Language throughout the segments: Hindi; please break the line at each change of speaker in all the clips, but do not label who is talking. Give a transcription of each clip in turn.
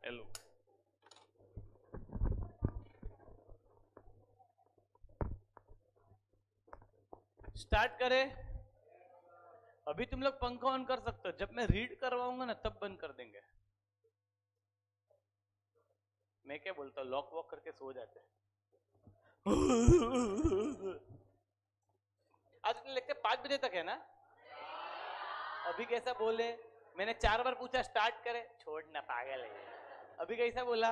हेलो। स्टार्ट करें। अभी तुम लोग पंखा ऑन कर सकते हो, जब मैं रीड करवाऊंगा ना तब बंद कर देंगे। मैं क्या बोलता हूँ, लॉक वॉक करके सो जाते हैं। आज इतने लगते 5 बजे तक है ना। अभी कैसा बोले, मैंने 4 बार पूछा स्टार्ट करे, छोड़ना पागल है। अभी कैसा बोला,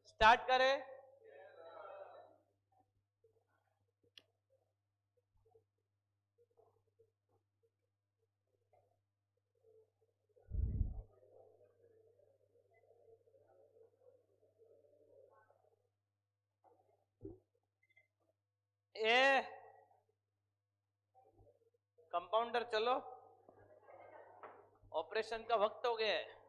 स्टार्ट करे। ए कंपाउंडर चलो, ऑपरेशन का वक्त हो गया है।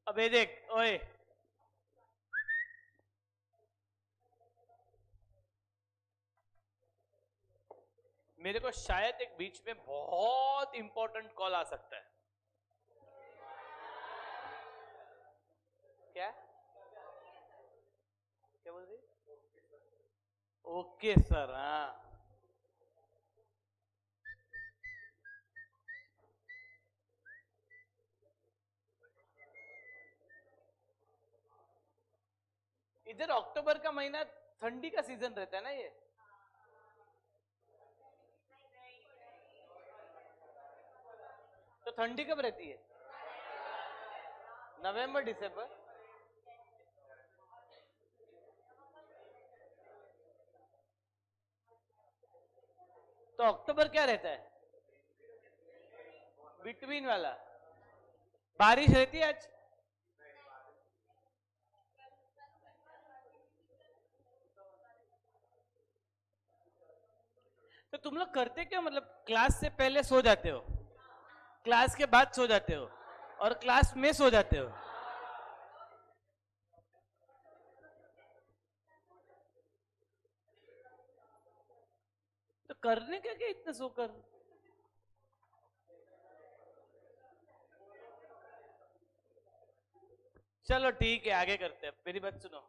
अबे देख ओए, मेरे को शायद एक बीच में बहुत इंपॉर्टेंट कॉल आ सकता है। क्या क्या बोल रही? ओके सर, हाँ। इधर अक्टूबर का महीना ठंडी का सीजन रहता है ना ये। तो ठंडी कब रहती है? नवंबर दिसंबर। तो अक्टूबर क्या रहता है? बिटवीन वाला। बारिश रहती है आज? तो तुम लोग करते क्या, मतलब क्लास से पहले सो जाते हो, क्लास के बाद सो जाते हो, और क्लास में सो जाते हो? तो करने क्या क्या इतने सोकर? चलो ठीक है, आगे करते हैं। मेरी बात सुनो,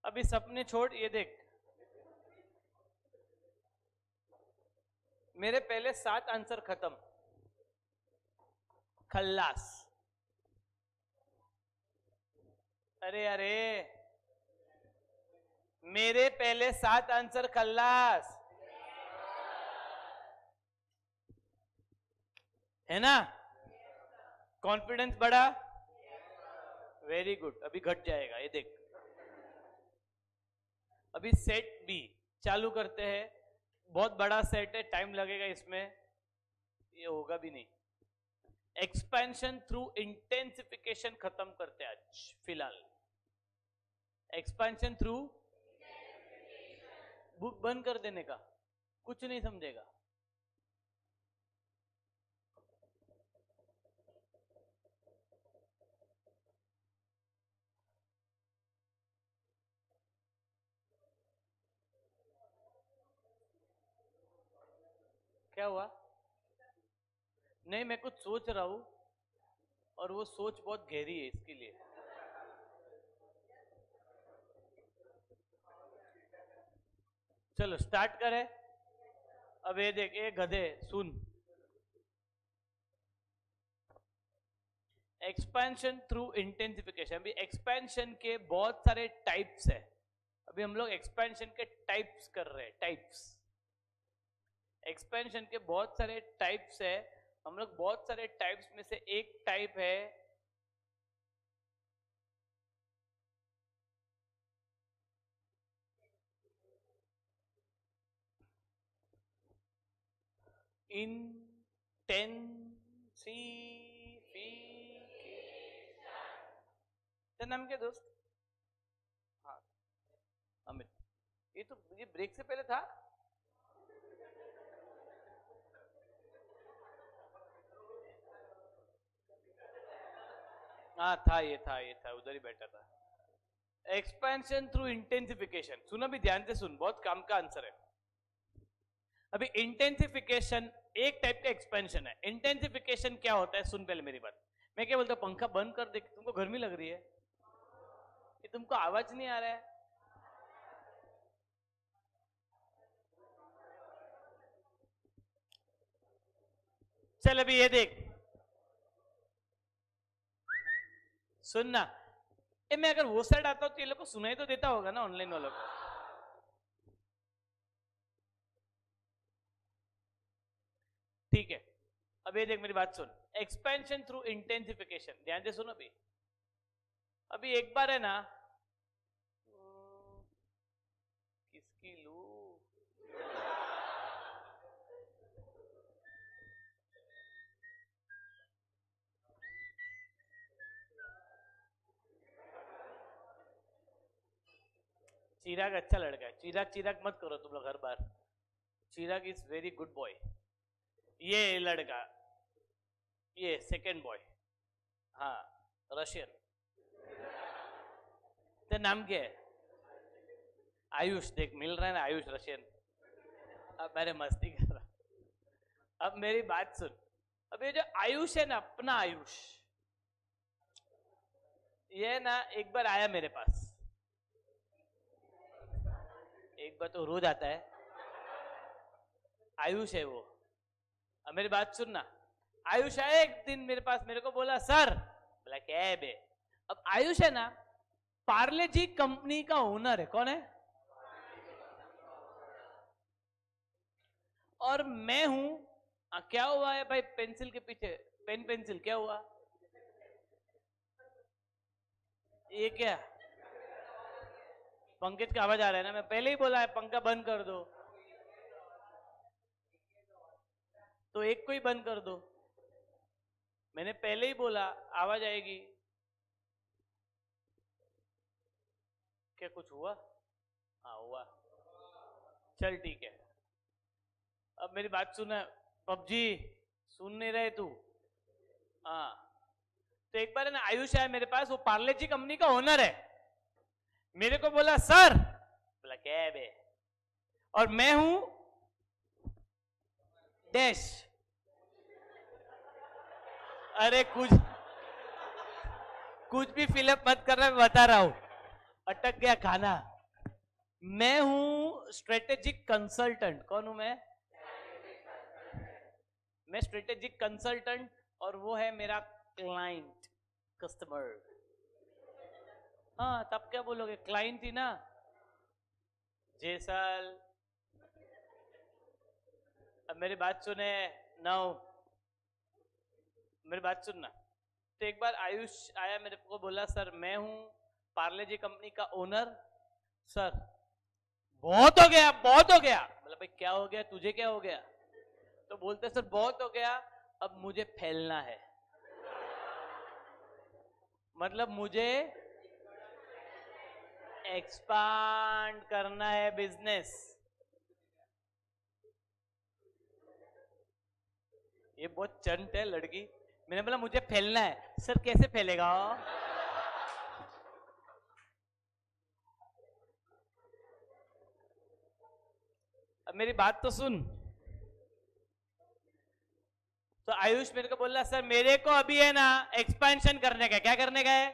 अभी सपने छोड़, ये देख, मेरे पहले 7 आंसर खत्म, खल्लास। अरे अरे, मेरे पहले 7 आंसर खल्लास है ना। कॉन्फिडेंस बढ़ा, वेरी गुड। अभी घट जाएगा, ये देख। अभी सेट बी चालू करते हैं। बहुत बड़ा सेट है, टाइम लगेगा इसमें, ये होगा भी नहीं। एक्सपेंशन थ्रू इंटेंसिफिकेशन खत्म करते हैं आज फिलहाल। एक्सपेंशन थ्रू, बुक बंद कर देने का, कुछ नहीं समझेगा। क्या हुआ? नहीं, मैं कुछ सोच रहा हूं, और वो सोच बहुत गहरी है, इसके लिए। चलो स्टार्ट करें। अब ये देख, ये गधे सुन, एक्सपेंशन थ्रू इंटेंसिफिकेशन। अभी एक्सपेंशन के बहुत सारे टाइप्स है। अभी हम लोग एक्सपेंशन के टाइप्स कर रहे हैं, टाइप्स। एक्सपेंशन के बहुत सारे टाइप्स है। हम लोग बहुत सारे टाइप्स में से एक टाइप है इंटेंसिफिकेशन। नाम क्या दोस्त? हाँ अमित। ये ब्रेक से पहले था। हाँ था, ये था उधर ही बैठा था। एक्सपेंशन थ्रू इंटेंसिफिकेशन, सुनो भी ध्यान से सुन, बहुत काम का आंसर है। अभी इंटेंसिफिकेशन एक टाइप का एक्सपेंशन है। इंटेंसिफिकेशन क्या होता है, सुन पहले मेरी बात। मैं क्या बोलता हूं, पंखा बंद कर दे, तुमको गर्मी लग रही है कि तुमको आवाज नहीं आ रहा है? चल अभी ये देख, सुनना। मैं अगर वो साइड आता हूं तो ये लोग को सुनाई तो देता होगा ना, ऑनलाइन वालों को। ठीक है, अब ये देख मेरी बात सुन। एक्सपेंशन थ्रू इंटेंसिफिकेशन, ध्यान से सुनो। अभी एक बार है ना, किसकी लू, चिराग अच्छा लड़का है। चिराग चिराग मत करो तुम लोग हर बार। चिराग इज वेरी गुड बॉय। ये लड़का, ये सेकंड बॉय, हाँ रशियन। तेरा नाम क्या है? आयुष। देख मिल रहा है ना, आयुष रशियन। अब मैंने मस्ती कर रहा। अब मेरी बात सुन। अब ये जो आयुष है ना, अपना आयुष, ये ना एक बार आया मेरे पास। एक बार तो रोज आता है, आयुष है वो। अब मेरी बात सुनना। आयुष आया एक दिन मेरे पास, मेरे को बोला सर, बोला क्या है बे। अब आयुष है ना, पार्ले जी कंपनी का ओनर है। कौन है? और मैं हूं, क्या हुआ है भाई पेंसिल के पीछे, पेन पेंसिल क्या हुआ? ये क्या पंकज का आवाज आ रहा है ना? मैं पहले ही बोला है पंखा बंद कर दो, तो एक को ही बंद कर दो। मैंने पहले ही बोला आवाज आएगी। क्या कुछ हुआ? हाँ हुआ। चल ठीक है। अब मेरी बात सुना। पबजी सुन नहीं रहे तू? हाँ, तो एक बार है ना आयुष आया मेरे पास, वो पार्ले जी कंपनी का ओनर है। मेरे को बोला सर, बोला क्या है बे। और मैं हूं डैश। अरे कुछ भी फिलअप मत कर रहा, मैं बता रहा हूं। अटक गया खाना। मैं हूं स्ट्रेटेजिक कंसल्टेंट। कौन हूं मैं? मैं स्ट्रेटेजिक कंसल्टेंट, और वो है मेरा क्लाइंट, कस्टमर। हाँ तब क्या बोलोगे, क्लाइंट ही ना। जैसल। अब मेरी बात सुने नाउ, मेरी बात सुनना। तो एक बार आयुष आया मेरे को, बोला सर मैं हूं पार्ले जी कंपनी का ओनर। सर बहुत हो गया, बहुत हो गया। मतलब भाई क्या हो गया, तुझे क्या हो गया? तो बोलते सर बहुत हो गया, अब मुझे फैलना है। मतलब मुझे एक्सपांड करना है बिजनेस। ये बहुत चंट है लड़की। मैंने बोला मुझे फैलना है। सर कैसे फैलेगा? अब मेरी बात तो सुन। तो आयुष मेरे को बोल रहा सर मेरे को अभी है ना एक्सपेंशन करने का। क्या करने का है?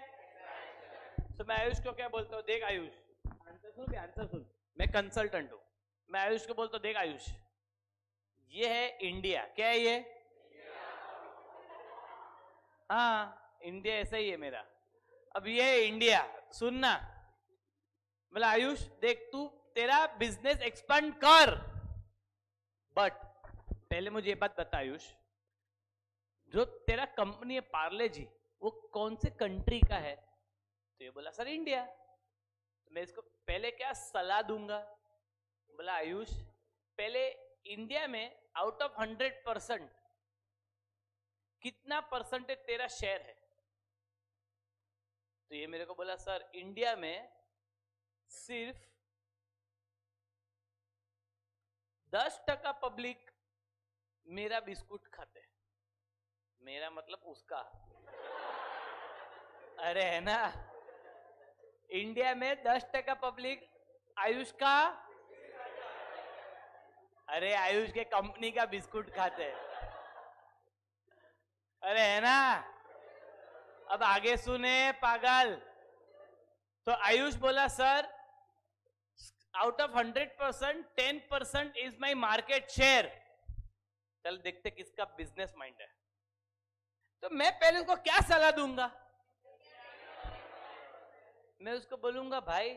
तो मैं आयुष को क्या बोलता हूँ, देख आयुष, आंसर सुन। मैं कंसल्टेंट हूं। मैं आयुष को बोलता हूँ देख आयुष, ये है इंडिया। क्या है ये? हाँ इंडिया ऐसा ही है मेरा। अब ये है इंडिया, सुनना। बोला आयुष देख, तू तेरा बिजनेस एक्सपांड कर, बट पहले मुझे ये बात बता आयुष, जो तेरा कंपनी है पार्ले जी, वो कौन से कंट्री का है? तो ये बोला सर इंडिया। तो मैं इसको पहले क्या सलाह दूंगा? बोला आयुष, पहले इंडिया में आउट ऑफ 100% कितना परसेंटेज तेरा शेयर है? तो ये मेरे को बोला सर इंडिया में सिर्फ 10% पब्लिक मेरा बिस्कुट खाते हैं। मेरा मतलब उसका। अरे है ना, इंडिया में 10% पब्लिक आयुष का, अरे आयुष के कंपनी का बिस्कुट खाते हैं। अरे है ना, अब आगे सुने पागल। तो आयुष बोला sir out of 100% 10% is my market share. चल देखते किसका बिजनेस माइंड है। तो मैं पहले उसको क्या सलाह दूंगा? मैं उसको बोलूंगा भाई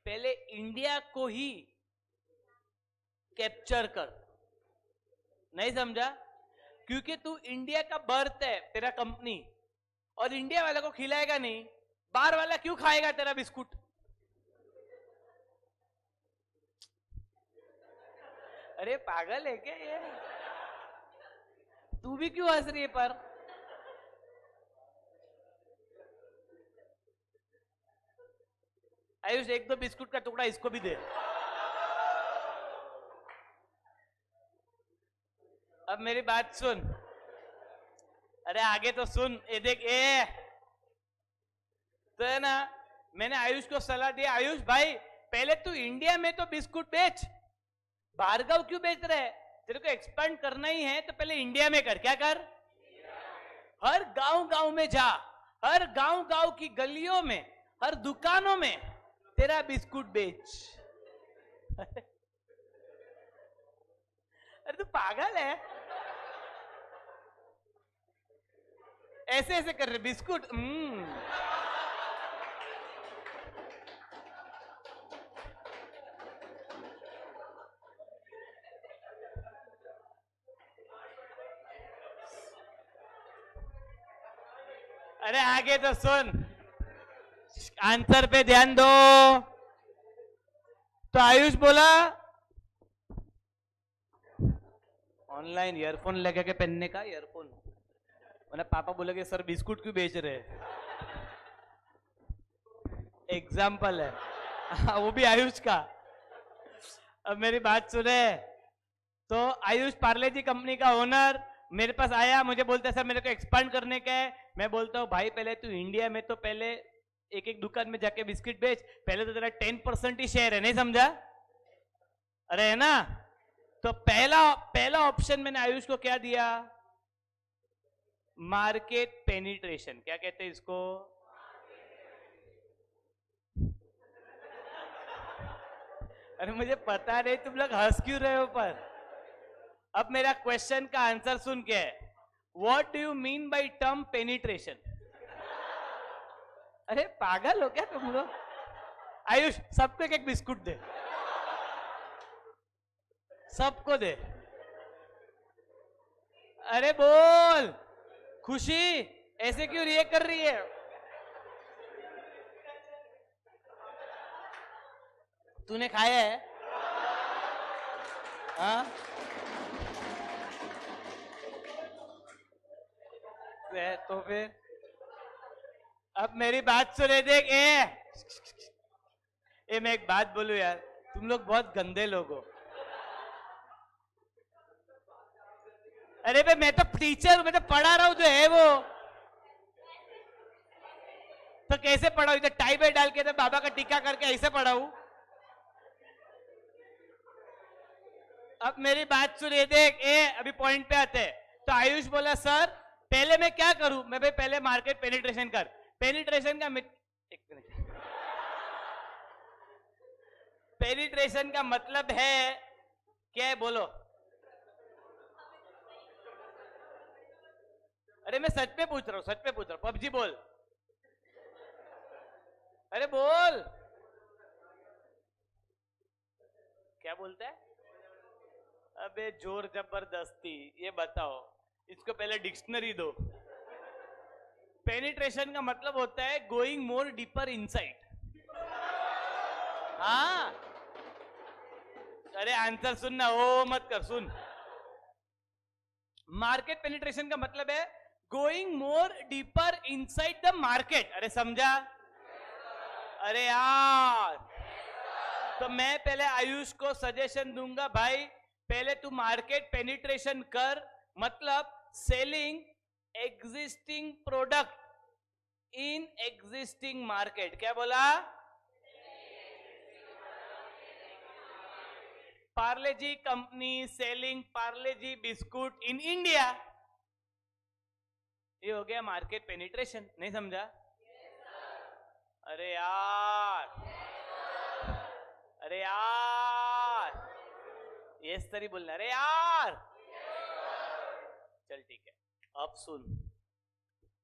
पहले इंडिया को ही कैप्चर कर। नहीं समझा? क्योंकि तू इंडिया का बर्थ है तेरा कंपनी, और इंडिया वाला को खिलाएगा नहीं, बाहर वाला क्यों खाएगा तेरा बिस्कुट? अरे पागल है क्या ये? तू भी क्यों हंस रही है? पर आयुष एक दो बिस्कुट का टुकड़ा इसको भी दे। अब मेरी बात सुन। अरे आगे तो सुन, ये देख ए। तो है ना, मैंने आयुष को सलाह दी, आयुष भाई पहले तू इंडिया में तो बिस्कुट बेच, बाहर गांव क्यों बेच रहे? तेरे को एक्सपेंड करना ही है तो पहले इंडिया में कर। क्या कर? हर गांव गांव में जा, हर गांव गांव की गलियों में, हर दुकानों में तेरा बिस्कुट बेच। अरे तू पागल है? ऐसे ऐसे कर रहे बिस्कुट। अरे आगे तो सुन, आंसर पे ध्यान दो। तो आयुष बोला ऑनलाइन ईयरफोन लगा के पहनने का ईयरफोन। मैंने पापा बोले कि सर बिस्कुट क्यों बेच रहे हैं? एग्जाम्पल है। वो भी आयुष का। अब मेरी बात सुने। तो आयुष पार्ले जी कंपनी का ओनर मेरे पास आया, मुझे बोलता है सर मेरे को एक्सपांड करने का है। मैं बोलता हूँ भाई पहले तू इंडिया में तो पहले एक एक दुकान में जाके बिस्किट बेच, पहले तो तेरा 10% ही शेयर है। नहीं समझा? अरे है ना, तो पहला ऑप्शन मैंने आयुष को क्या दिया? Market penetration. क्या कहते हैं इसको? अरे मुझे पता नहीं तुम लोग हंस क्यों रहे हो। पर अब मेरा क्वेश्चन का आंसर सुन के, what do you mean by term penetration? अरे पागल हो क्या तुम लोग? आयुष सबको एक एक बिस्कुट दे, सबको दे। अरे बोल खुशी, ऐसे क्यों रिएक्ट कर रही है? तूने खाया है? हाँ तो फिर अब मेरी बात सुने देख। मैं एक बात बोलूं यार, तुम लोग बहुत गंदे लोग हो। अरे भाई मैं तो टीचर हूं, मैं तो पढ़ा रहा हूं जो है वो। तो कैसे पढ़ाऊं? इधर टाई बाई डाल के तो बाबा का टीका करके ऐसे पढ़ाऊं? अब मेरी बात सुनिए देख। अभी पॉइंट पे आते हैं। तो आयुष बोला सर पहले मैं क्या करूं? मैं भाई पहले मार्केट पेनिट्रेशन कर। पेनिट्रेशन का एक मिनट। पेनिट्रेशन का मतलब है क्या है? बोलो। अरे मैं सच में पूछ रहा हूं, सच में पूछ रहा हूं। पबजी बोल। अरे बोल, क्या बोलता है? अबे जोर जबरदस्ती। ये बताओ, इसको पहले डिक्शनरी दो। पेनिट्रेशन का मतलब होता है गोइंग मोर डीपर इनसाइड। हाँ अरे आंसर सुन ना, ओ मत कर, सुन। मार्केट पेनिट्रेशन का मतलब है going more deeper inside the market. अरे समझा? अरे यार, तो मैं पहले आयुष को सजेशन दूंगा, भाई पहले तू मार्केट पेनिट्रेशन कर, मतलब selling existing product in existing market. क्या बोला? Parle G company selling Parle G biscuit in India, ये हो गया मार्केट पेनिट्रेशन। नहीं समझा? अरे यार, अरे यार, ये तरी बोलना, अरे यार। चल ठीक है, अब सुन।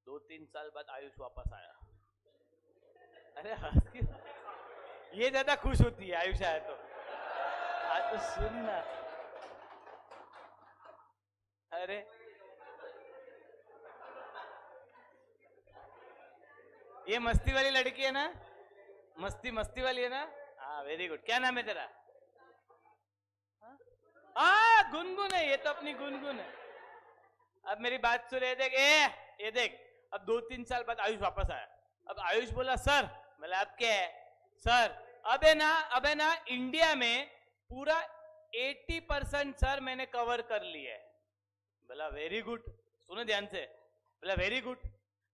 2-3 साल बाद आयुष वापस आया। अरे ये ज्यादा खुश होती है आयुष आया तो। तो सुन ना, अरे ये मस्ती वाली लड़की है ना, मस्ती वाली है ना? हाँ वेरी गुड। क्या नाम है तेरा? हाँ गुनगुन है, ये तो अपनी गुनगुन है। अब मेरी बात सुन, देख ये देख, अब 2-3 साल बाद आयुष वापस आया। अब आयुष बोला सर, मतलब अब क्या है सर, अब है ना इंडिया में पूरा 80% सर मैंने कवर कर लिया है। बोला वेरी गुड, सुनो ध्यान से। बोला वेरी गुड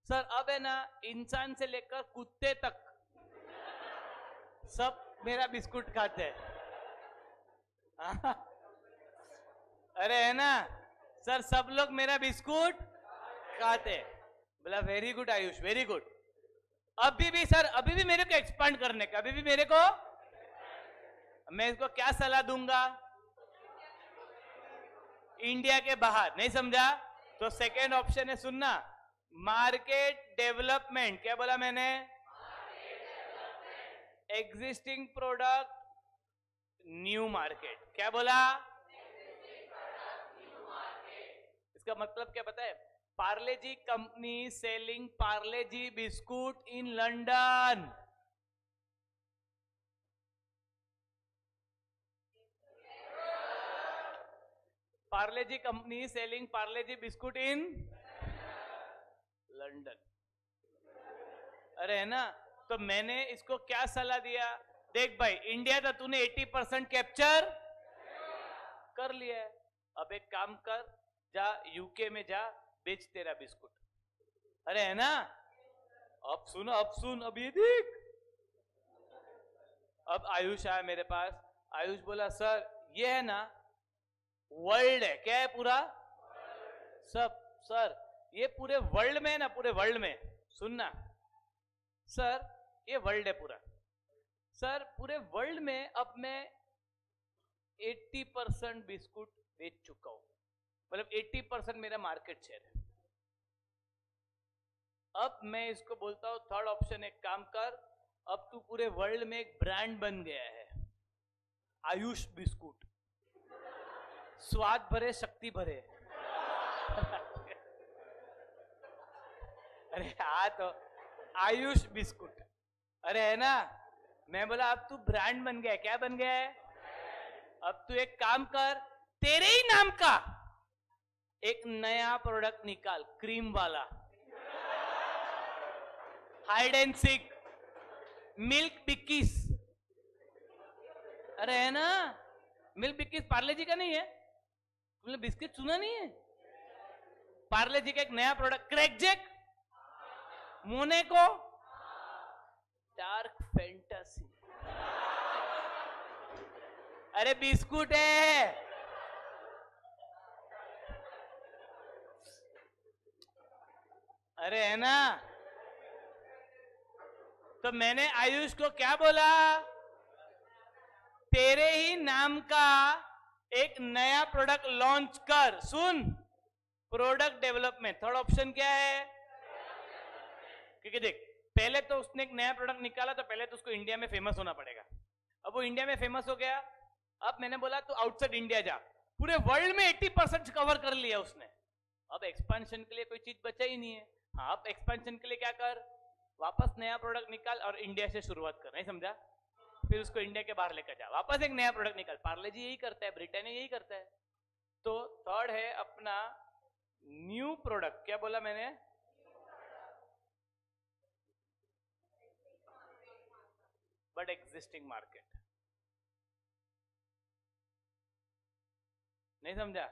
सर, अब है ना इंसान से लेकर कुत्ते तक सब मेरा बिस्कुट खाते हैं। अरे है ना सर, सब लोग मेरा बिस्कुट खाते हैं। बोला very good Ayush, very good. अभी भी सर, अभी भी मेरे को एक्सपांड करने का, अभी भी मेरे को, मैं इसको क्या सलाह दूंगा? इंडिया के बाहर। नहीं समझा? तो सेकेंड ऑप्शन है, सुनना, मार्केट डेवलपमेंट। क्या बोला मैंने? Existing product new market. क्या बोला? इसका मतलब क्या पता है? Parle G company selling Parle G biscuit in London. Parle G company selling Parle G biscuit in London. अरे है ना, तो मैंने इसको क्या सलाह दिया? देख भाई, इंडिया का तूने 80% कैप्चर कर लिया है। अब एक काम कर, जा यूके में जा, बेच तेरा बिस्कुट। अरे है ना? अब सुन, अब ये देख। अब आयुष आया मेरे पास। आयुष बोला सर, ये है ना वर्ल्ड है। क्या है? पूरा सब। सर ये पूरे वर्ल्ड में है ना, पूरे वर्ल्ड में। सुनना सर, ये वर्ल्ड है पूरा। सर पूरे वर्ल्ड में अब मैं 80% बिस्कुट बेच चुका हूं, मतलब 80% मेरा मार्केट शेयर है। अब मैं इसको बोलता हूं थर्ड ऑप्शन, एक काम कर, अब तू पूरे वर्ल्ड में एक ब्रांड बन गया है, आयुष बिस्कुट, स्वाद भरे शक्ति भरे। अरे हाँ, तो आयुष बिस्कुट। अरे है ना, मैं बोला अब तू ब्रांड बन गया। क्या बन गया है? अब तू एक काम कर, तेरे ही नाम का एक नया प्रोडक्ट निकाल, क्रीम वाला, हाइड एंड सीक, मिल्क बिक्कीज। अरे है ना, मिल्क बिक्कीज पार्ले जी का नहीं है? तुमने बिस्किट सुना नहीं है? पार्ले जी का एक नया product, Krackjack, Monaco, Dark Fantasy. अरे बिस्कुट है। अरे है ना, तो मैंने आयुष को क्या बोला? तेरे ही नाम का एक नया प्रोडक्ट लॉन्च कर। सुन, प्रोडक्ट डेवलपमेंट। थर्ड ऑप्शन क्या है? क्योंकि देख, पहले तो उसने एक नया प्रोडक्ट निकाला, तो पहले तो उसको इंडिया में फेमस होना पड़ेगा। अब वो इंडिया में फेमस हो गया, अब मैंने बोला तो आउटसाइड इंडिया जा। पूरे वर्ल्ड में 80% कवर कर लिया उसने। अब एक्सपेंशन के लिए कोई चीज बचा ही नहीं है। हाँ, अब एक्सपेंशन के लिए क्या कर, वापस नया प्रोडक्ट निकाल और इंडिया से शुरुआत कर। नहीं समझा? फिर उसको इंडिया के बाहर लेकर जा, वापस एक नया प्रोडक्ट निकाल। पार्ले जी यही करता है, ब्रिटानिया यही करता है। तो थर्ड है अपना न्यू प्रोडक्ट। क्या बोला मैंने? But existing market. नहीं समझा?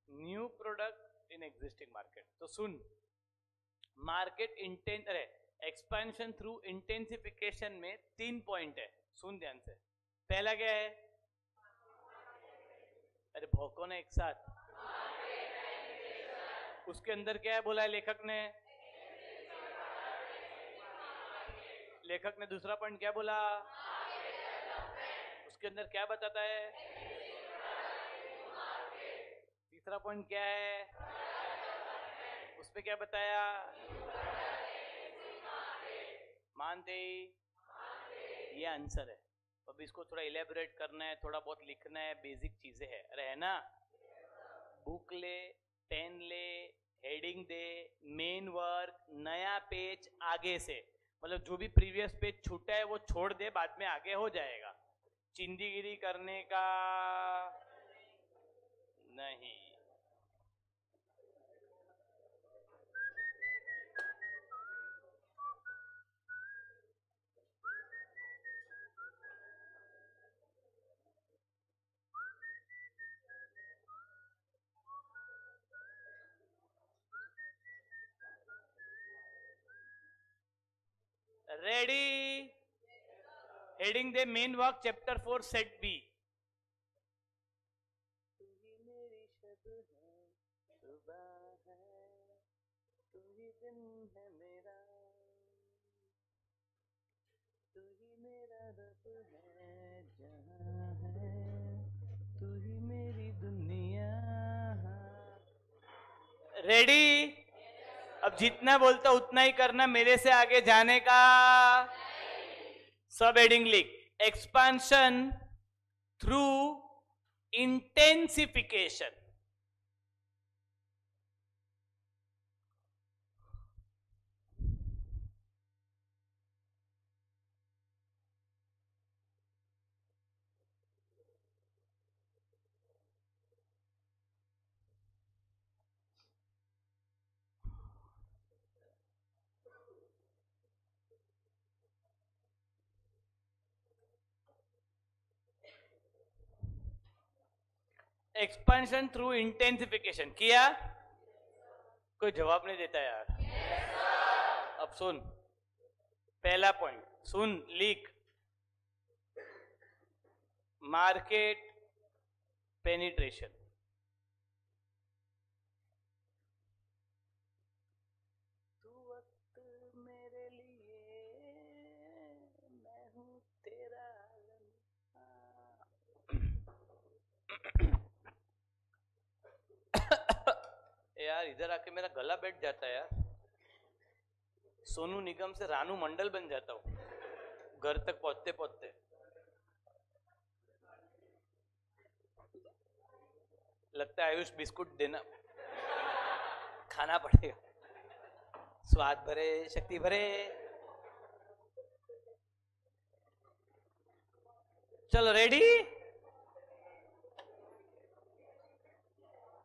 New product in existing market. तो सुन, मार्केट इंटेंस, अरे एक्सपेंशन थ्रू इंटेंसिफिकेशन में 3 पॉइंट है, सुन ध्यान से। पहला क्या है? अरे भौको ने एक साथ। उसके अंदर क्या है बोला है लेखक ने? लेखक ने दूसरा पॉइंट क्या बोला? उसके अंदर क्या बताता है? तीसरा पॉइंट क्या है? उसपे क्या बताया? मानते ही ये आंसर है। अब इसको थोड़ा इलेबोरेट करना है, थोड़ा बहुत लिखना है, बेसिक चीजें है। अरे है ना? बुक ले, पेन ले, हेडिंग दे, मेन वर्क, नया पेज आगे से, मतलब जो भी प्रीवियस पेज छूटा है वो छोड़ दे, बाद में आगे हो जाएगा। चिंदीगिरी करने का नहीं। रेडी? हेडिंग दे, main work chapter 4 set B. तू ही मेरी शब है, सुबह है, तू ही दिन है मेरा, तू ही मेरा रब है जहां है, तू ही मेरी दुनिया। रेडी? अब जितना बोलता उतना ही करना, मेरे से आगे जाने का। सब हेडिंग लिख, expansion through intensification. Expansion through intensification किया? कोई जवाब नहीं देता यार। अब सुन, पहला पॉइंट सुन, लिख, मार्केट पेनिट्रेशन। तू वक्त मेरे लिए, मैं हूं तेरा यार इधर आके मेरा गला बैठ जाता है यार। सोनू निगम से रानू मंडल बन जाता हूँ घर तक पहुंचते पहुंचते। लगता है आयुष बिस्कुट देना खाना पड़ेगा। स्वाद भरे शक्ति भरे। चलो रेडी?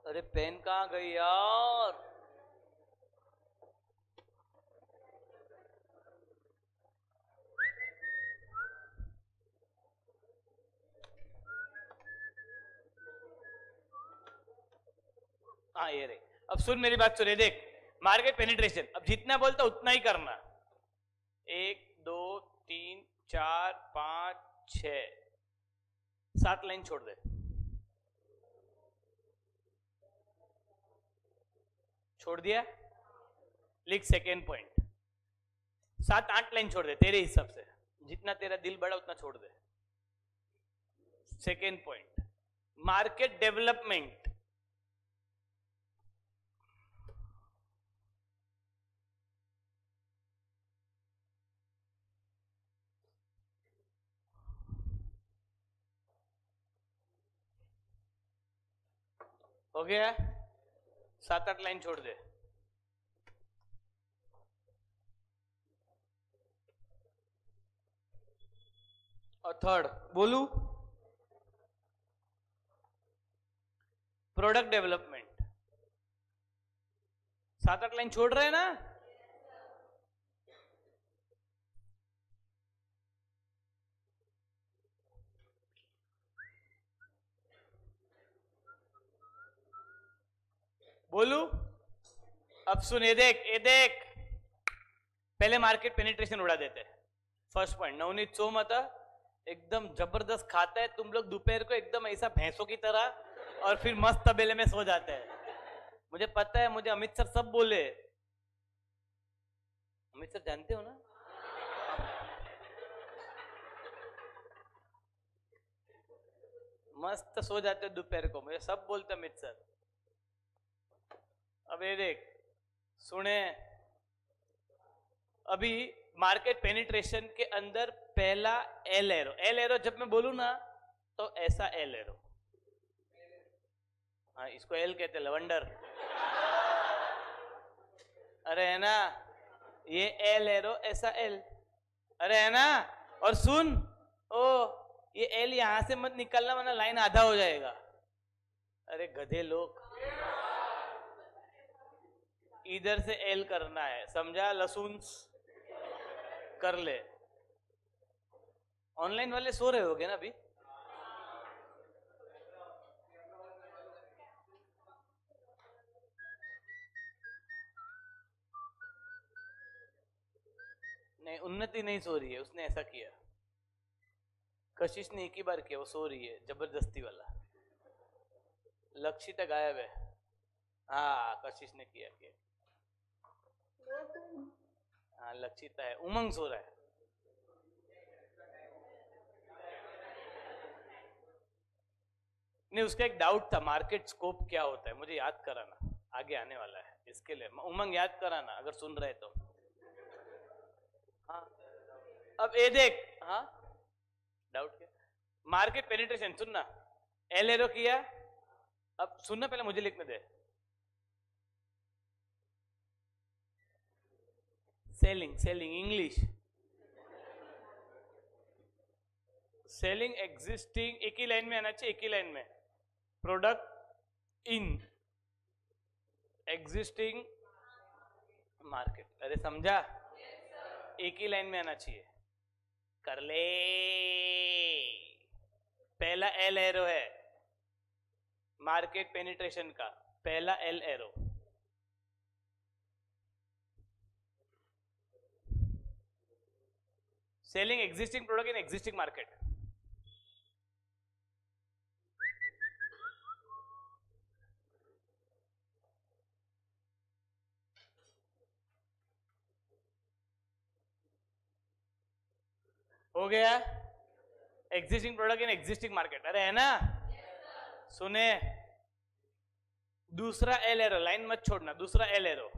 अरे पेन कहाँ गई यार? हाँ ये रे। अब सुन मेरी बात, सुन, देख, मार्केट पेनिट्रेशन, अब जितना बोलता उतना ही करना। 1 2 3 4 5 6 7 लाइन छोड़ दे। छोड़ दिया? लिख सेकेंड पॉइंट। 7 8 लाइन छोड़ दे तेरे हिसाब से, जितना तेरा दिल बड़ा उतना छोड़ दे। Second point, market development. हो गया? 7 8 लाइन छोड़ दे। और थर्ड बोलू प्रोडक्ट डेवलपमेंट। 7-8 लाइन छोड़ रहे हैं ना? बोलू अब सुन, ये देख पहले मार्केट पेनिट्रेशन उड़ा देते हैं। फर्स्ट पॉइंट, नवनीत सो मत, एकदम जबरदस्त खाता है तुम लोग दोपहर को एकदम ऐसा भैंसों की तरह, और फिर मस्त तबेले में सो जाते हैं। मुझे पता है, मुझे अमित सर सब बोले। अमित सर जानते हो ना? मस्त सो जाते हो दोपहर को, मुझे सब बोलते अमित सर। अब ये देख सुने, अभी मार्केट पेनिट्रेशन के अंदर पहला एल एरो जब मैं बोलू ना तो ऐसा एल एरो, हाँ इसको एल कहते लवंडर, अरे है ना, ये एल एरो ऐसा एल, अरे है ना। और सुन, ओ ये एल यहां से मत निकलना वरना लाइन आधा हो जाएगा। अरे गधे लोग, इधर से एल करना है, समझा? लहसुन कर ले। ऑनलाइन वाले सो रहे होगे ना अभी? नहीं, उन्नति नहीं सो रही है, उसने ऐसा किया। कशिश ने एक ही बार किया, वो सो रही है जबरदस्ती वाला। लक्षिता गायब है। हाँ कशिश ने किया। हाँ लक्षिता है, उमंग सो रहा है। नहीं, उसका एक डाउट था मार्केट स्कोप क्या होता है, मुझे याद कराना, आगे आने वाला है इसके लिए। उमंग याद कराना अगर सुन रहे तो। हाँ अब ये देख, हाँ डाउट क्या, मार्केट पेनिट्रेशन सुनना, एल एरो किया। अब सुनना, पहले मुझे लिखने दे। सेलिंग इंग्लिश, सेलिंग एग्जिस्टिंग, एक ही लाइन में आना चाहिए, एक ही लाइन में। प्रोडक्ट इन एग्जिस्टिंग मार्केट, अरे समझा? एक ही लाइन में आना चाहिए। कर ले, पहला एल एरो है मार्केट पेनिट्रेशन का, पहला L arrow. Selling existing product in existing market. हो गया? Existing product in existing market, अरे है ना? सुने, दूसरा एल एरो, लाइन मत छोड़ना, दूसरा एल एरो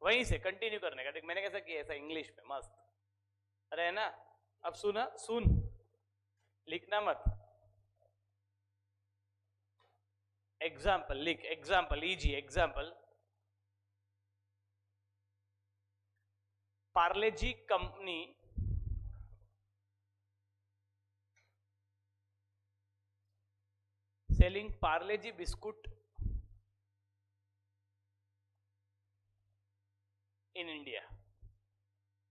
वहीं से कंटिन्यू करने का। देख मैंने कैसा किया, ऐसा इंग्लिश में मस्त, अरे है ना? अब सुना, सुन, लिखना मत, एग्जाम्पल लिख, example easy example. Parle G company selling Parle G biscuit in India.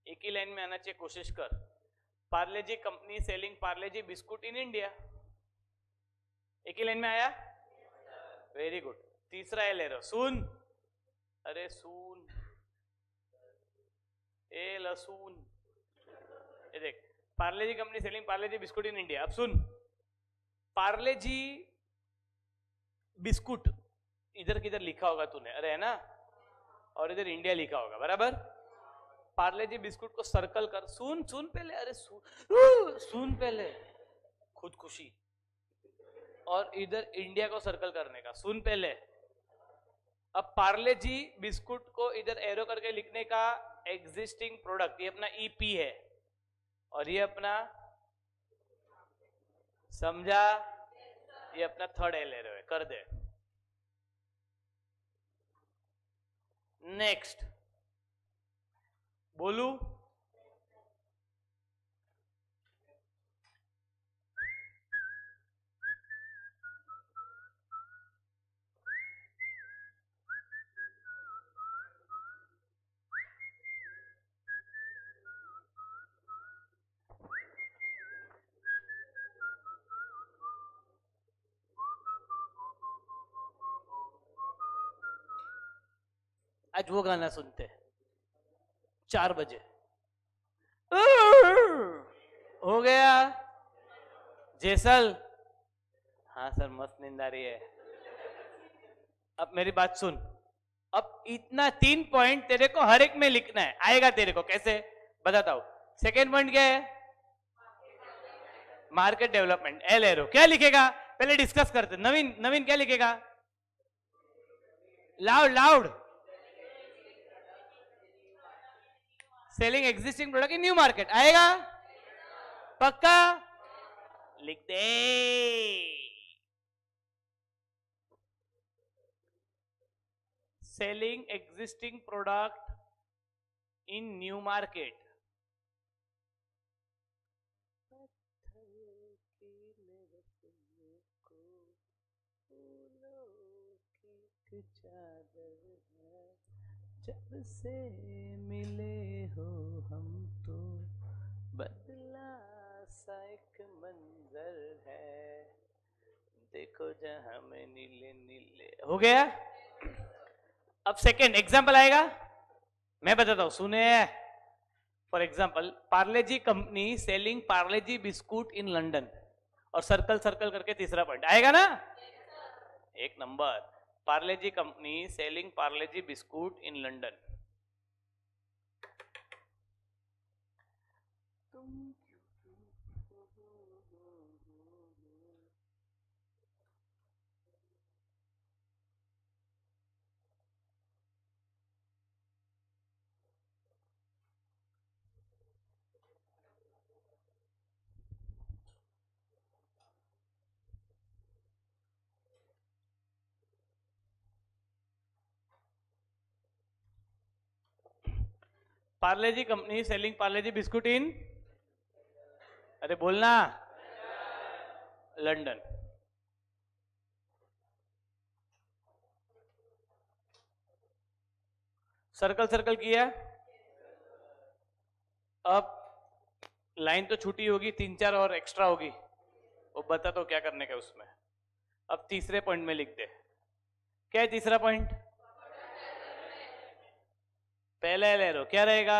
एक ही लाइन में आना चाहिए, कोशिश कर। Parle G company selling Parle G biscuit in India, एक ही लाइन में आया? Very good. तीसरा एल एरो, सुन, अरे सुन, ए लसून, ये देख, Parle G company selling Parle G biscuit in India. अब सुन, पार्ले जी बिस्कुट इधर किधर लिखा होगा तूने, अरे है ना, और इधर इंडिया लिखा होगा, बराबर? पार्ले जी बिस्कुट को सर्कल कर, सुन सुन पहले, अरे सुन पहले, खुद खुशी, और इधर इंडिया को सर्कल करने का, सुन पहले। अब पार्ले जी बिस्कुट को इधर एरो करके लिखने का, एग्जिस्टिंग प्रोडक्ट, ये अपना ईपी है, और ये अपना, समझा? ये अपना थर्ड एल एरो है, कर दे। नेक्स्ट बोलू, आज वो गाना सुनते हैं 4 बजे। हो गया जैसल। हाँ सर मस्त नींद आ रही है। अब मेरी बात सुन, अब इतना 3 पॉइंट तेरे को हर एक में लिखना है, आएगा तेरे को, कैसे बताता हूं। सेकेंड पॉइंट क्या है? Market development, L arrow. क्या लिखेगा पहले डिस्कस करते। नवीन, नवीन क्या लिखेगा? Loud loud. Selling existing product in new market, आएगा पक्का? लिख दे। Selling existing product in new market. जब से मिले हो हम तो बदला सा एक मंजर है, देखो जहां में नीले नीले। हो गया। अब सेकेंड एग्जाम्पल आएगा, मैं बताता हूं, सुने। For example, Parle G company selling Parle G biscuit in London, और सर्कल सर्कल करके तीसरा पॉइंट आएगा ना। एक number, Parle G company selling Parle G biscuit in London. Parle G company selling Parle G biscuit in, अरे बोलना, लंदन। सर्कल सर्कल किया। अब लाइन तो छूटी होगी, 3-4 और एक्स्ट्रा होगी, वो बता तो क्या करने का उसमें। अब तीसरे पॉइंट में लिख दे। क्या है तीसरा पॉइंट? पहले ले लो, क्या रहेगा?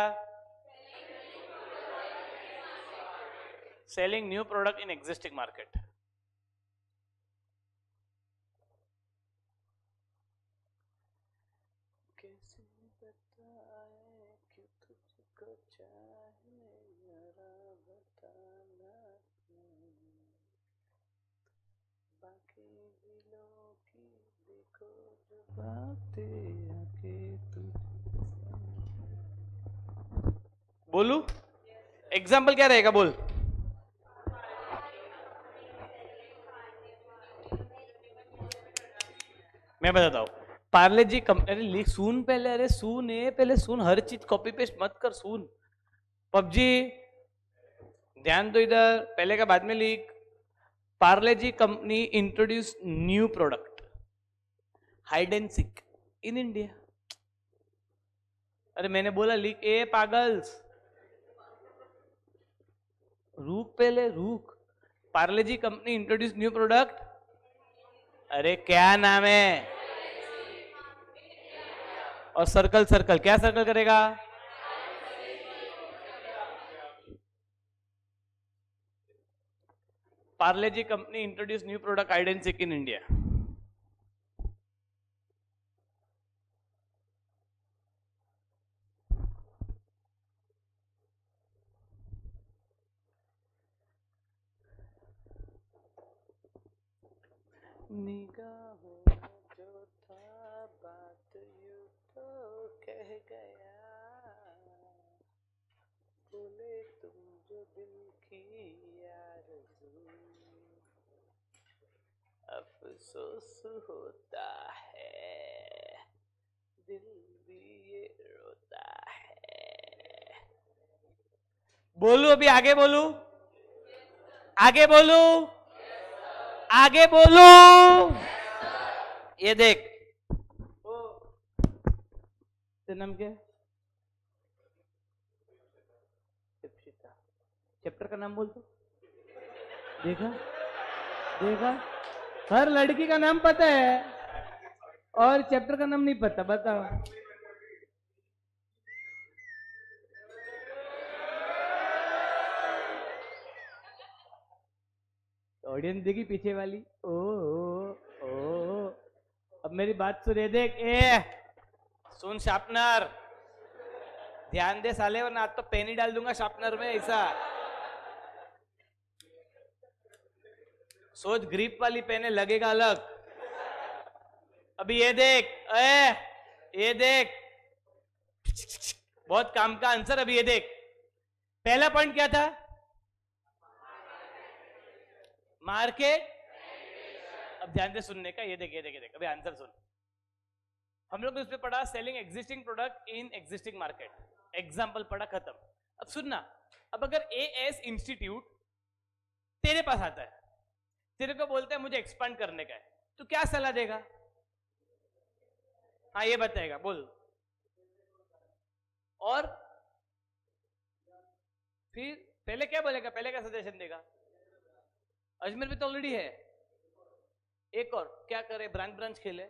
Selling new product in existing market. कैसे बताए कि तुझको चाहे जरा बताना, बाकी दिलों की देखो जो बातें आके तुझको। बोलू एग्जाम्पल क्या रहेगा? बोल। मैं बताता हूं, पार्ले जी कंपनी, अरे लिख, सुन पहले, अरे सुन, पहले सुन, हर चीज कॉपी पेस्ट मत कर, सुन। पबजी, ध्यान दो इधर, पहले का बाद में लिख। Parle G company introduce new product hide and seek in India. अरे मैंने बोला लिख, ए पागल्स, रुक पहले रुक। Parle G company introduce new product, अरे क्या नाम है? और सर्कल सर्कल, क्या सर्कल करेगा? Parle G company introduce new product hide and seek in India. निगाहों में जो था बात यूं तो कह गया, बोले तुम जो दिल की आरज़ू, अफसोस होता है दिल भी ये रोता है। बोलू अभी आगे बोलू, आगे बोलू, आगे बोलो। ये देख, तेरा नाम क्या है? चैप्टर का नाम बोल तो। देखा देखा, हर लड़की का नाम पता है और चैप्टर का नाम नहीं पता, बताओ। ऑडियंस देखी पीछे वाली, ओ, ओ, ओ। अब मेरी बात सुन, देख, ए सुन शार्पनर, ध्यान दे साले, वरना आज तो पेन ही डाल दूंगा शार्पनर में ऐसा। सोच, ग्रिप वाली पेन है, लगेगा अलग। अभी ये देख, ये देख, बहुत काम का आंसर। अभी ये देख, पहला पॉइंट क्या था? मार्केट। अब ध्यान से सुनने का, ये देख, ये देख, ये देख, अभी आंसर सुन। हम लोग ने उसमें पढ़ा selling existing product in existing market, example पढ़ा, खत्म। अब सुनना, अब अगर एएस इंस्टीट्यूट तेरे पास आता है, तेरे को बोलता है मुझे एक्सपांड करने का है, तो क्या सलाह देगा? हाँ ये बताएगा, बोल। और फिर पहले क्या बोलेगा, पहले क्या सजेशन देगा? अजमेर में तो ऑलरेडी है, एक और क्या करे, ब्रांच ब्रांच खेले।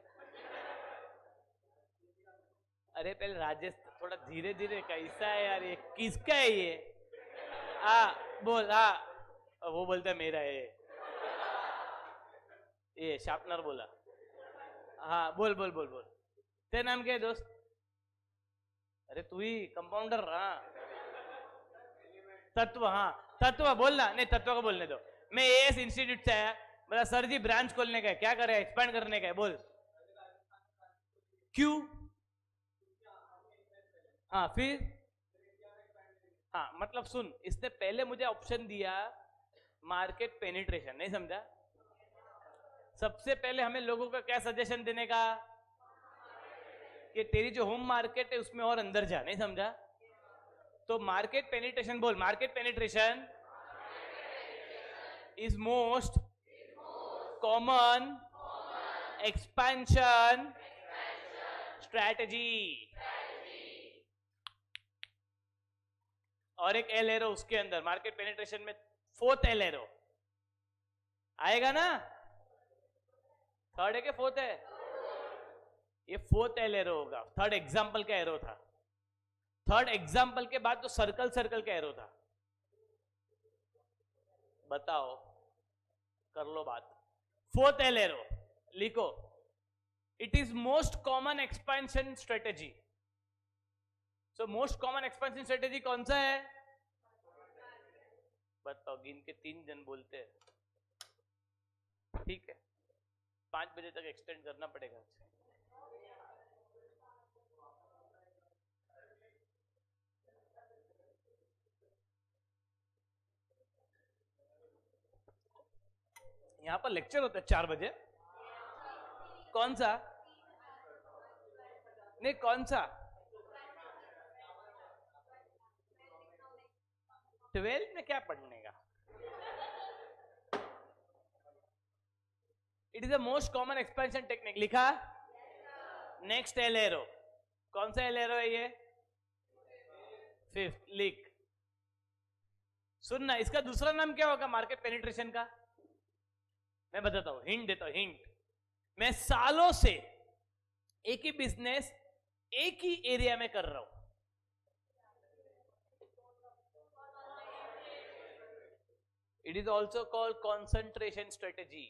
अरे पहले राजेश, थोड़ा धीरे धीरे, कैसा है यार ये, किसका है ये? बोल। वो बोलता है मेरा है, ये शार्पनर बोला। हाँ बोल बोल बोल बोल, तेरा नाम क्या है दोस्त? अरे तू ही कंपाउंडर। हाँ तत्व, हाँ तत्व बोलना, नहीं तत्व को बोलने दो। मैं एएस इंस्टीट्यूट से आया, बोला सर जी ब्रांच खोलने का है, क्या करे, एक्सपांड करने का है, बोल। क्यों? हाँ फिर, हाँ मतलब सुन, इसने पहले मुझे ऑप्शन दिया मार्केट पेनिट्रेशन, नहीं समझा? सबसे पहले हमें लोगों का क्या सजेशन देने का, कि तेरी जो होम मार्केट है उसमें और अंदर जा, नहीं समझा? तो मार्केट पेनिट्रेशन बोल, market penetration is most common expansion strategy. और एक एल एरो उसके अंदर, मार्केट पेनिट्रेशन में फोर्थ एल एरो आएगा ना? थर्ड है कि फोर्थ है? ये फोर्थ एल एरो होगा। थर्ड एग्जाम्पल का एरो था, थर्ड एग्जाम्पल के बाद तो सर्कल सर्कल का एरो था। बताओ, कर लो बात। फोर्थ एल एरो लिखो, it is most common expansion strategy. So most common expansion strategy कौन सा है? बताओ, गिन के 3 जन बोलते हैं। ठीक है, 5 बजे तक एक्सटेंड करना पड़ेगा। यहां पर लेक्चर होता है 4 बजे। कौन सा? नहीं कौन सा? 12 में क्या पढ़ने का? It is the most common expansion technique, लिखा? नेक्स्ट एल एरो, कौन सा एल एरो है ये? 5th, लिख। सुनना, इसका दूसरा नाम क्या होगा मार्केट पेनिट्रेशन का? मैं बताता हूं, हिंट देता हूं, हिंट। मैं सालों से एक ही बिजनेस एक ही एरिया में कर रहा हूं। It is also called concentration strategy.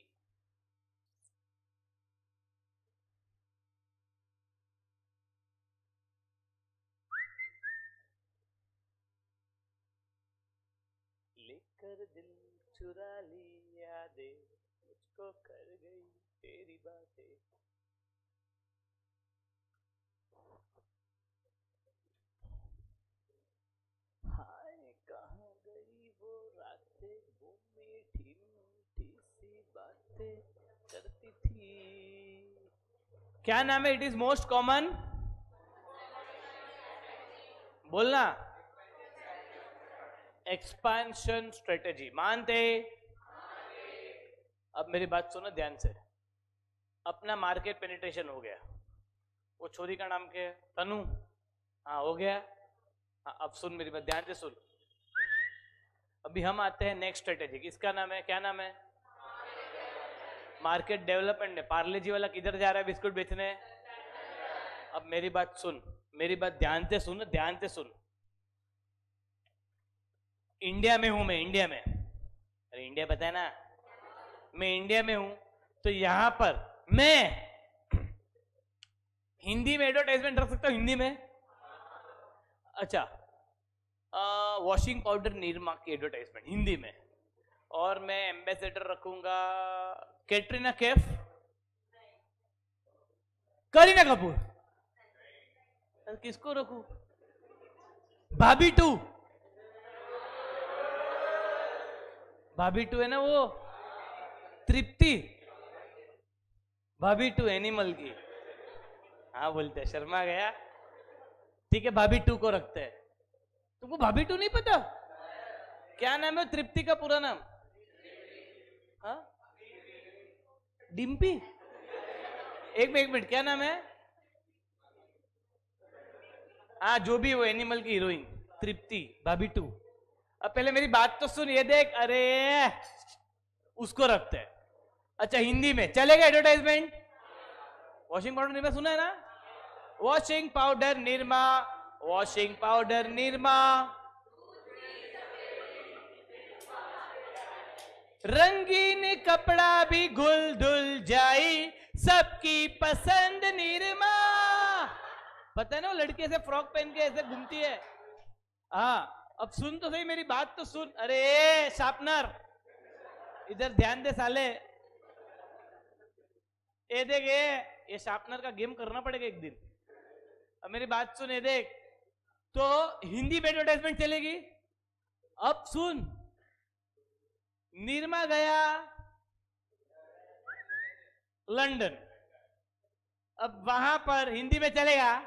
लेकर दिल चुरा ली यादें, मुझको कर गई तेरी बातें। हाय कहाँ गई वो रातें, वो मीठी मीठी सी बातें करती थी। क्या नाम है? इट इज मोस्ट कॉमन, बोलना, एक्सपेंशन स्ट्रेटेजी। मानते? अब मेरी बात सुनो ध्यान से। अपना मार्केट पेनिट्रेशन हो गया, वो छोरी का नाम क्या है? तनु। हाँ हो गया। हाँ अब सुन मेरी बात ध्यान से सुन। अभी हम आते हैं नेक्स्ट स्ट्रेटेजी, किसका नाम है, क्या नाम है? मार्केट डेवलपमेंट है। पार्ले जी वाला किधर जा रहा है बिस्कुट बेचने? अब मेरी बात सुन, मेरी बात ध्यान से सुन, ध्यान से सुन। इंडिया में हूं मैं, इंडिया में। अरे इंडिया पता है ना? मैं इंडिया में हूं, तो यहां पर मैं हिंदी में एडवर्टाइजमेंट रख सकता हूं, हिंदी में। अच्छा, वॉशिंग पाउडर निरमा की एडवर्टाइजमेंट हिंदी में, और मैं एम्बेसडर रखूंगा कैटरीना कैफ, करीना कपूर, किसको रखूं? भाभी टू, भाभी टू है ना वो, तृप्ति, भाभी टू एनिमल की। हाँ बोलते हैं, शर्मा गया। ठीक है, भाभी टू को रखते हैं। तुमको भाभी टू नहीं पता? क्या नाम है तृप्ति का पूरा नाम? हाँ, डिम्पी। एक मिनट, क्या नाम है? हाँ, जो भी वो एनिमल की हीरोइन तृप्ति, भाभी टू। अब पहले मेरी बात तो सुन, ये देख, अरे उसको रखते हैं। अच्छा, हिंदी में चलेगा एडवर्टाइजमेंट? वॉशिंग पाउडर निरमा सुना है ना? Washing powder Nirma, washing powder Nirma, रंगीन कपड़ा भी घुल धुल जाई, सबकी पसंद निरमा। पता है ना, वो लड़की ऐसे फ्रॉक पहन के ऐसे घूमती है। हाँ, अब सुन तो सही, मेरी बात तो सुन। अरे शार्पनर, इधर ध्यान दे साले। ये देख, ये शार्पनर का गेम करना पड़ेगा एक दिन। अब मेरी बात सुन, ये देख, तो हिंदी में एडवर्टाइजमेंट चलेगी। अब सुन, निरमा गया लंदन, अब वहां पर हिंदी में चलेगा?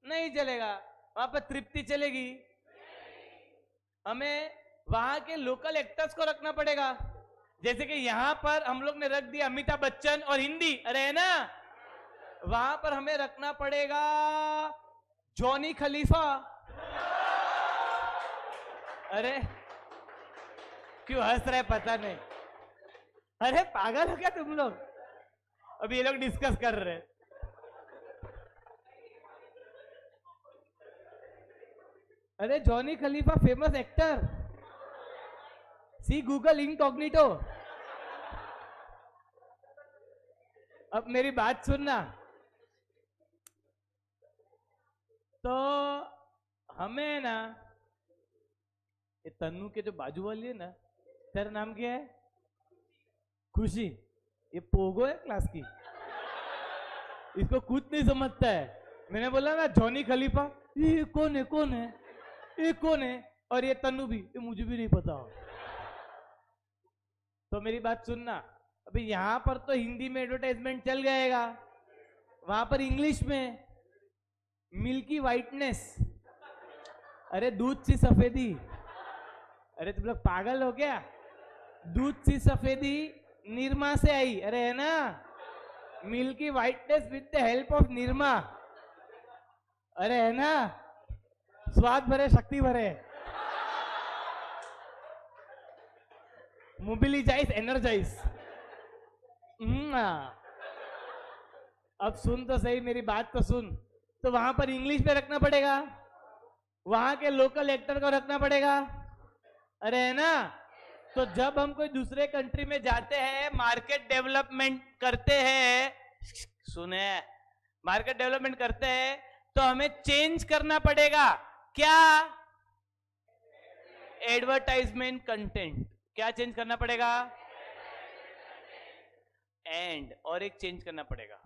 नहीं चलेगा। वहां पर तृप्ति चलेगी? हमें वहां के लोकल एक्टर्स को रखना पड़ेगा। जैसे कि यहां पर हम लोग ने रख दिया अमिताभ बच्चन और हिंदी, अरे है ना, वहां पर हमें रखना पड़ेगा जॉनी खलीफा। अरे क्यों हंस रहे, पता नहीं। अरे पागल हो क्या तुम लोग? अभी ये लोग डिस्कस कर रहे हैं। अरे जॉनी खलीफा famous actor, C Google incognito. अब मेरी बात सुनना, तो हमें ना, ये तन्नू के जो बाजू वाली है ना, तेरा नाम क्या है? खुशी। ये पोगो है क्लास की, इसको कुछ नहीं समझता है। मैंने बोला ना जॉनी खलीफा, ये कौन है, कौन है, ये कौन है? और ये तन्नू भी, ये मुझे भी नहीं पता। तो मेरी बात सुनना, अभी यहां पर तो हिंदी में एडवर्टाइजमेंट चल जाएगा, वहां पर इंग्लिश में मिल्की वाइटनेस, अरे दूध सी सफेदी। अरे तुम लोग पागल हो क्या? दूध सी सफेदी निरमा से आई, अरे है ना, milky whiteness with the help of Nirma, अरे है ना, स्वाद भरे शक्ति भरे, मोबिलिजाइज एनर्जाइज। अब सुन तो सही, मेरी बात तो सुन। तो वहां पर इंग्लिश में रखना पड़ेगा, वहां के लोकल एक्टर को रखना पड़ेगा, अरे है ना। तो जब हम कोई दूसरे कंट्री में जाते हैं, मार्केट डेवलपमेंट करते हैं, सुने, मार्केट डेवलपमेंट करते हैं, तो हमें चेंज करना पड़ेगा क्या? Advertisement content. क्या चेंज करना पड़ेगा? एंड और एक चेंज करना पड़ेगा,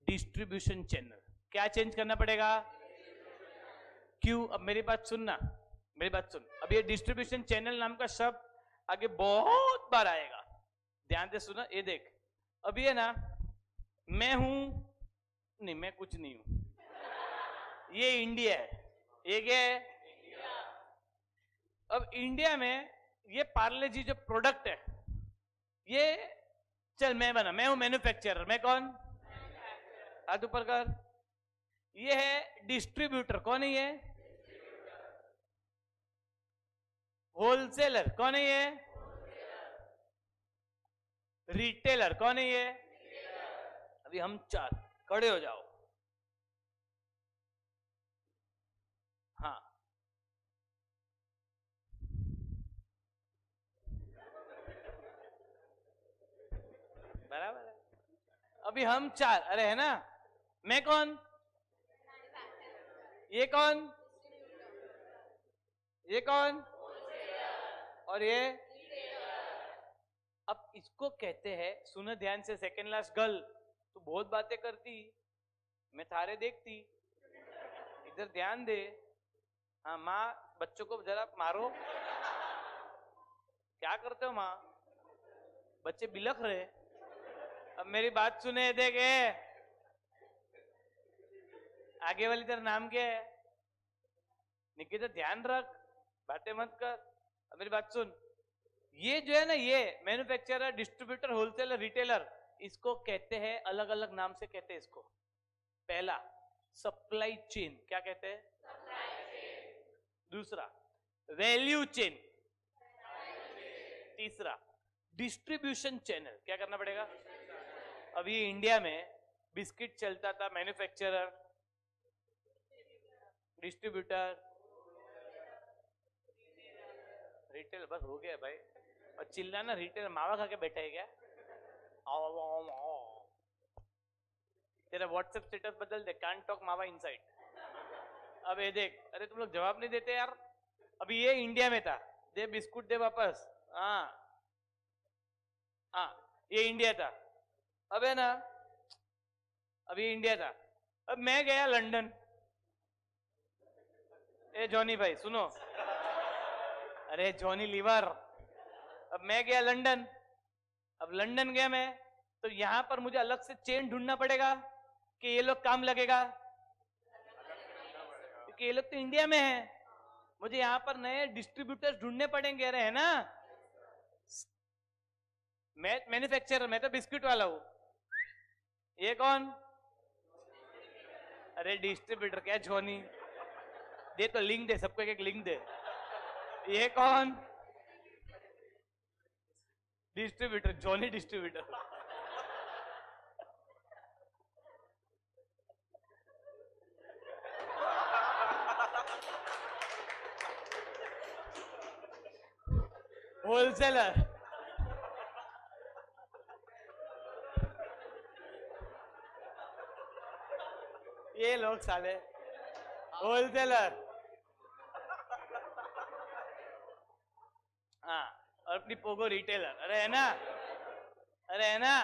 डिस्ट्रीब्यूशन चैनल। क्या चेंज करना पड़ेगा? क्यों? अब मेरी बात सुनना, मेरी बात सुन। अब ये डिस्ट्रीब्यूशन चैनल नाम का शब्द आगे बहुत बार आएगा, ध्यान से सुना। ये देख, अब ये ना, मैं हूं नहीं, मैं कुछ नहीं हूं, ये इंडिया है, ये क्या है? अब इंडिया में ये पार्ले जी जो प्रोडक्ट है, ये चल मैं बना, मैं हूं मैन्युफैक्चरर। मैं कौन? हाथ ऊपर कर। ये है डिस्ट्रीब्यूटर, कौन है ये? होलसेलर, कौन है ये? रिटेलर, कौन है ये? अभी हम चार खड़े हो जाओ। हाँ, अभी हम 4, अरे है ना, मैं कौन, ये कौन, ये कौन, और ये, अब इसको कहते हैं, सुनो ध्यान से, सेकंड लास्ट गर्ल, तू बहुत बातें करती, मैं थारे देखती, इधर ध्यान दे। हाँ माँ, बच्चों को जरा मारो, क्या करते हो माँ, बच्चे बिलख रहे। अब मेरी बात सुने, देखे आगे वाली तेरा नाम क्या है, निकिता, ध्यान रख, बातें मत कर। अब मेरी बात सुन, ये जो है ना, ये मैन्युफैक्चरर, डिस्ट्रीब्यूटर, होलसेलर, रिटेलर, इसको कहते हैं, अलग अलग नाम से कहते हैं इसको। पहला सप्लाई चेन, क्या कहते हैं, दूसरा वैल्यू चेन, तीसरा डिस्ट्रीब्यूशन चैनल। क्या करना पड़ेगा, अभी इंडिया में बिस्किट चलता था, मैन्युफैक्चरर, डिस्ट्रीब्यूटर, रिटेल, बस हो गया भाई। और चिल्लाना, रिटेल मावा खा के बैठा है क्या, आओ आओ आओ। तेरा व्हाट्सएप स्टेटस बदल दे, कांट टॉक मावा इनसाइड। अब ये देख, अरे तुम लोग जवाब नहीं देते यार। अभी ये इंडिया में था, दे बिस्कुट दे वापस। हाँ हाँ, ये इंडिया था, अब है ना, अभी इंडिया था, अब मैं गया लंदन। ए जॉनी भाई सुनो, अरे जॉनी लीवर, अब मैं गया लंदन। अब लंदन गया मैं, तो यहां पर मुझे अलग से चेन ढूंढना पड़ेगा कि ये लोग काम लगेगा, क्योंकि ये लोग तो इंडिया में है, मुझे यहां पर नए डिस्ट्रीब्यूटर्स ढूंढने पड़ेंगे, अरे है ना। मैं मैन्युफैक्चरर, मैं तो बिस्किट वाला हूं, ये कौन, अरे डिस्ट्रीब्यूटर क्या जॉनी, दे तो लिंक दे, सबको एक लिंक दे। ये कौन, डिस्ट्रीब्यूटर, जॉनी डिस्ट्रीब्यूटर। होलसेलर, ये लोग साले होलसेलर। हाँ, और अपनी पोगो रिटेलर, अरे है ना, अरे है ना।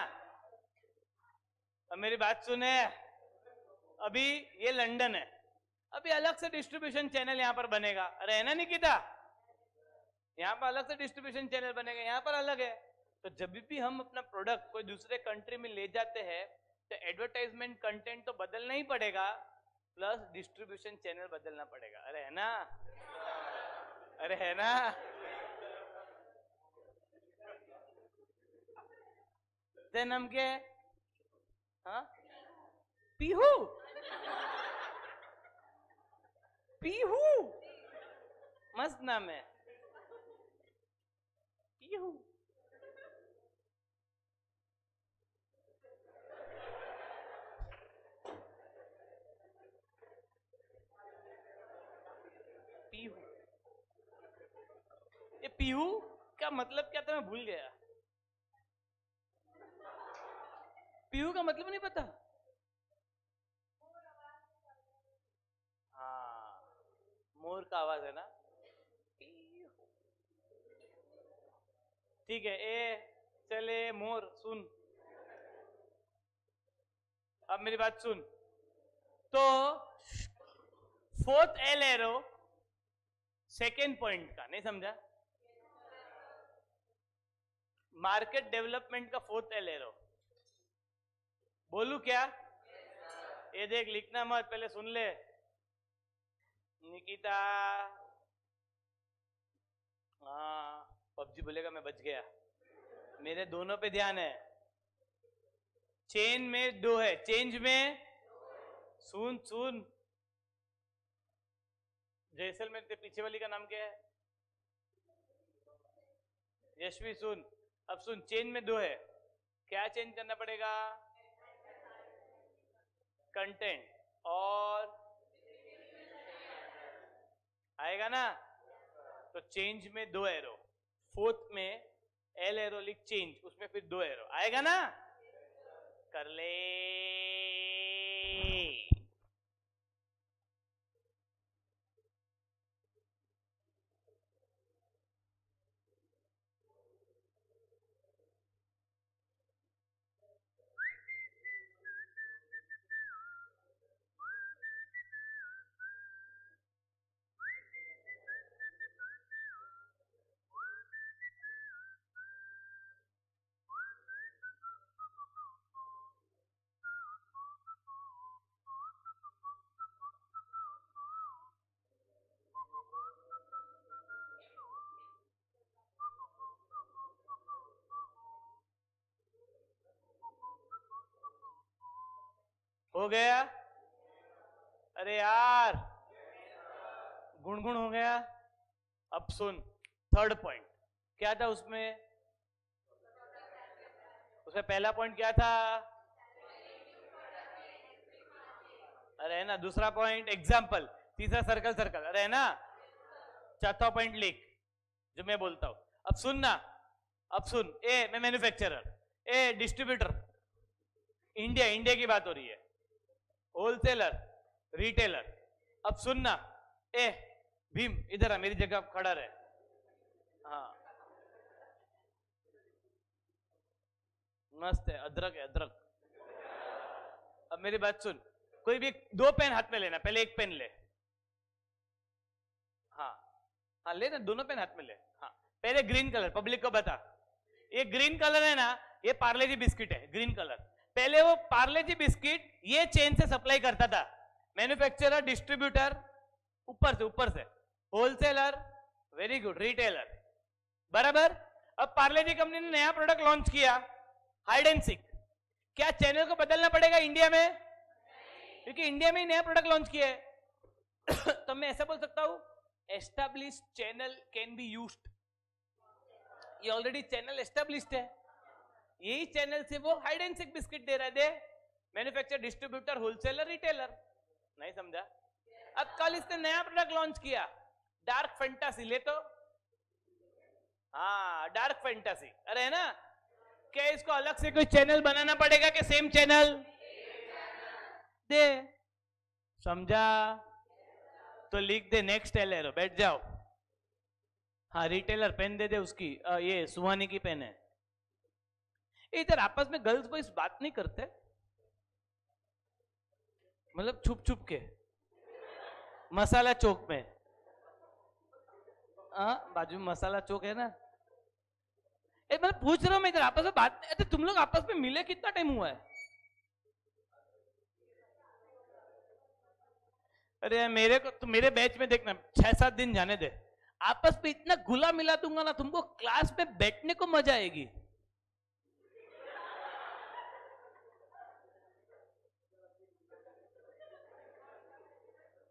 अब मेरी बात सुने, अभी ये लंदन है, अभी अलग से डिस्ट्रीब्यूशन चैनल यहाँ पर बनेगा, अरे है ना निकिता, यहाँ पर अलग से डिस्ट्रीब्यूशन चैनल बनेगा, यहाँ पर अलग है। तो जब भी हम अपना प्रोडक्ट कोई दूसरे कंट्री में ले जाते हैं, तो एडवर्टाइजमेंट कंटेंट तो बदलना ही पड़ेगा, प्लस डिस्ट्रीब्यूशन चैनल बदलना पड़ेगा, अरे है ना, अरे है ना। तेरा नाम क्या है, हाँ, पीहू, पीहू, मस्त नाम है, पीहू। पीहू, ये पीहू का मतलब क्या था, मैं भूल गया। पीहू का मतलब नहीं पता, हाँ, मोर का आवाज है ना, ठीक है। ए चले मोर, सुन, अब मेरी बात सुन, तो fourth L arrow second point का, नहीं समझा, मार्केट डेवलपमेंट का फोर्थ एल एरो, बोलू क्या, ये देख, लिखना मत, पहले सुन ले निकिता। हाँ, पबजी बोलेगा, मैं बच गया, मेरे दोनों पे ध्यान है। चेन में 2 है, चेंज में, सुन सुन, जैसलमेर के पीछे वाली का नाम क्या है, यशवी, सुन, अब सुन, चेन में 2 है, क्या चेंज करना पड़ेगा, कंटेंट और, आएगा ना, तो चेंज में 2 एरो, फोर्थ में एल एरो लिख चेंज, उसमें फिर 2 एरो आएगा ना। कर ले। हो गया? अरे यार गुणगुण हो गया। अब सुन, थर्ड पॉइंट क्या था उसमें? उसमें पहला पॉइंट क्या था? अरे है ना। दूसरा पॉइंट एग्जाम्पल। तीसरा सर्कल सर्कल। अरे है ना। चौथा पॉइंट लिख जो मैं बोलता हूं। अब सुन ना, अब सुन। ए मैं मैन्युफैक्चरर, ए डिस्ट्रीब्यूटर। इंडिया, इंडिया की बात हो रही है। Wholesaler, retailer. अब सुनना, ए भीम इधर आ, मेरी जगह खड़ा रहे। हाँ मस्त है, अदरक है अदरक। अब मेरी बात सुन, कोई भी दो पेन हाथ में लेना। पहले एक पेन ले। हाँ हाँ ले ना, दोनों पेन हाथ में ले। हाँ पहले ग्रीन कलर, पब्लिक को बता। ये ग्रीन कलर है ना, ये पार्ले जी बिस्किट है, ग्रीन कलर। पहले वो पार्ले जी बिस्किट ये चेन से सप्लाई करता था। मैन्युफैक्चरर, डिस्ट्रीब्यूटर, ऊपर से होलसेलर, वेरी गुड, रिटेलर, बराबर। अब पार्ले जी कंपनी ने नया प्रोडक्ट लॉन्च किया, हाइड एंड सीक। क्या चैनल को बदलना पड़ेगा इंडिया में? क्योंकि इंडिया में ही नया प्रोडक्ट लॉन्च किया है। तो मैं ऐसा बोल सकता हूं, established channel can be used. ये ऑलरेडी चैनल एस्टैब्लिश्ड है, यही चैनल से वो हाइड एंड सीक बिस्किट दे रहे थे। Manufacture, distributor, wholesaler, retailer. नहीं समझा? अब कल इसने नया प्रोडक्ट लॉन्च किया, डार्क फैंटासी। ले तो हाँ डार्क फैंटासी। अरे है ना। क्या इसको अलग से कोई चैनल बनाना पड़ेगा कि सेम चैनल दे? समझा? तो लिख दे नेक्स्ट एलेरो, बैठ जाओ। हाँ रिटेलर पेन दे दे उसकी। ये सुहानी की पेन है। इधर आपस में गर्ल्स बॉयज बात नहीं करते, मतलब छुप छुप के मसाला चौक में। बाजू में मसाला चौक है ना। मतलब पूछ रहा हूं मैं, इधर आपस में बात। अच्छा तुम लोग आपस में मिले कितना टाइम हुआ है? अरे मेरे को तो, मेरे बैच में देखना 6-7 दिन जाने दे। आपस में इतना घुला मिला दूंगा ना तुमको, क्लास में बैठने को मजा आएगी।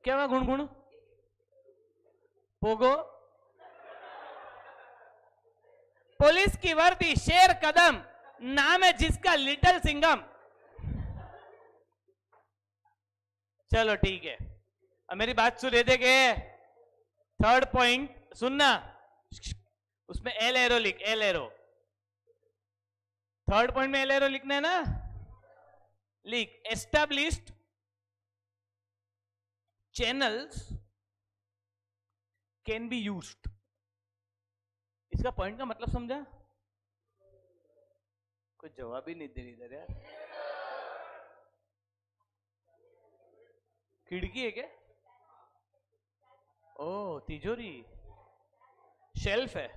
क्या हुआ? गुणगुण पोगो, पुलिस की वर्दी, शेर कदम, नाम है जिसका लिटिल सिंघम। चलो ठीक है, अब मेरी बात सुन दे के। थर्ड पॉइंट सुनना, उसमें एल एरो लिख, एल एरो। थर्ड पॉइंट में एल एरो लिखना है ना, लिख established channels can be used. इसका पॉइंट का मतलब समझा? कोई जवाब ही नहीं दे रही इधर यार। खिड़की है क्या? ओ तिजोरी, शेल्फ है।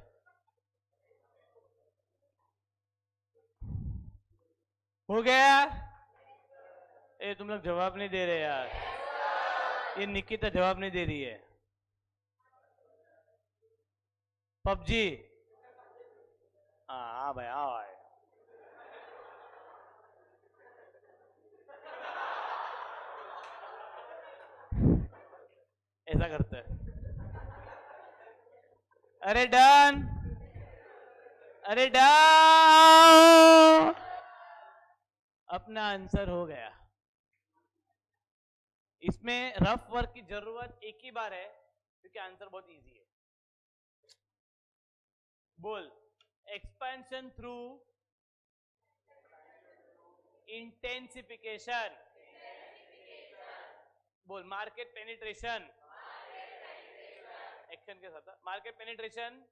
हो गया? ए तुम लोग जवाब नहीं दे रहे यार। ये निकिता जवाब नहीं दे रही है। पबजी। हाँ भाई हाँ भाई। ऐसा करते हैं। अरे डन, अरे डन, अपना आंसर हो गया। इसमें रफ वर्क की जरूरत एक ही बार है, क्योंकि आंसर बहुत इजी है। बोल, एक्सपेंशन थ्रू इंटेंसिफिकेशन, बोल मार्केट पेनिट्रेशन, एक्शन के साथ मार्केट पेनिट्रेशन,